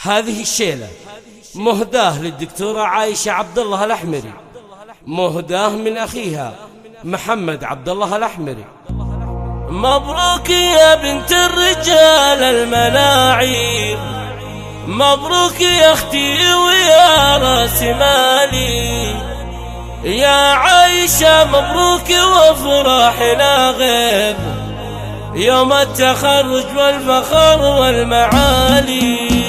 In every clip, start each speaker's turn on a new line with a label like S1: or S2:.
S1: هذه الشيلة مهداه للدكتورة عايشة عبد الله الأحمري، مهداه من أخيها محمد عبد الله الأحمري. مبروك يا بنت الرجال الملاعين، مبروك يا اختي ويا راس مالي، يا عايشة مبروك وافراحنا غيب يوم التخرج والفخر والمعالي.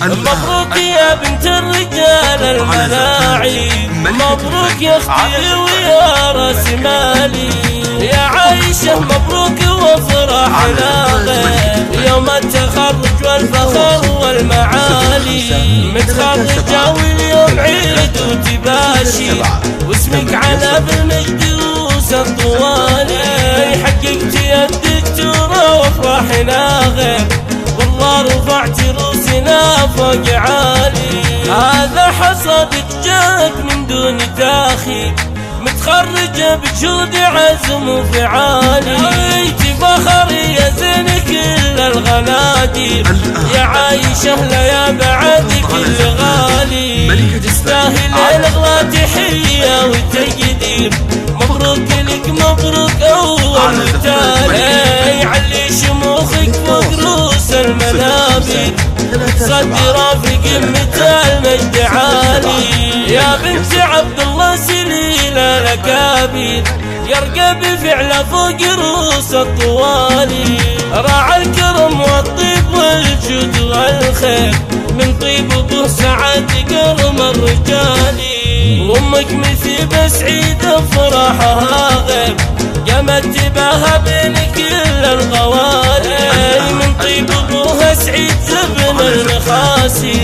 S1: مبروك يا بنت الرجال الملاعين، مبروك يا اختي ويا راس مالي، يا عايشة مبروك وافراحنا غيب يوم التخرج والفخر والمعالي. متخرجة واليوم عيد وتباشي، واسمك على بالمجد الطوالي. حققتي الدكتورة وافراحنا غيب، والله رفعت روسنا فوق عالي. هذا حصدك جاك من دون تاخير، متخرجة بجهود عزم وفعالي. تفخر يا زين كل الغنادير، يا عايشة لا يا بعد كل غالي. تستاهل الأغلى تحية وتقدير، مبروك لك مبروك أول وتالي. علي شموخك فوق رؤوس المنابر، صدرة في قمة المجد عالي. يا بنت عبد الله سليل الأكابر، يرقى بفعله فوق رؤوس الطوالي. راعى الكرم والطيب والجود والخير، من طيب أبوه سعد كرم الرجالي. وأمك مثيبة سعيدة فرحها غيب، قامت تباها بين كل الغوالي. من طيب أبوها سعيد زبن المخاسي،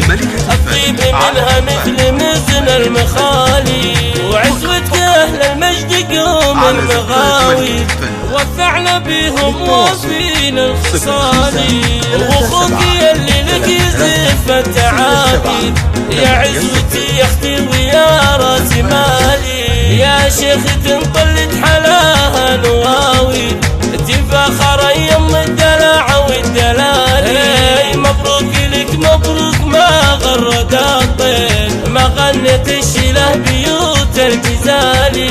S1: الطيب منها مثل مزن المخالي. وعزوة أهل المجد قوم المغاوي، وفعنا بهم وافين الخصالي. وأخوك يلي لك يزف التعابير، يا عزوتي يا اختي ويا راس مالي. يا شيخ تنطلت حلاها نواوي، تفاخر يم الدلع والدلالي. مبروك لك مبروك ما غرد الطير، ما غنت الشله بيوت الجزالي.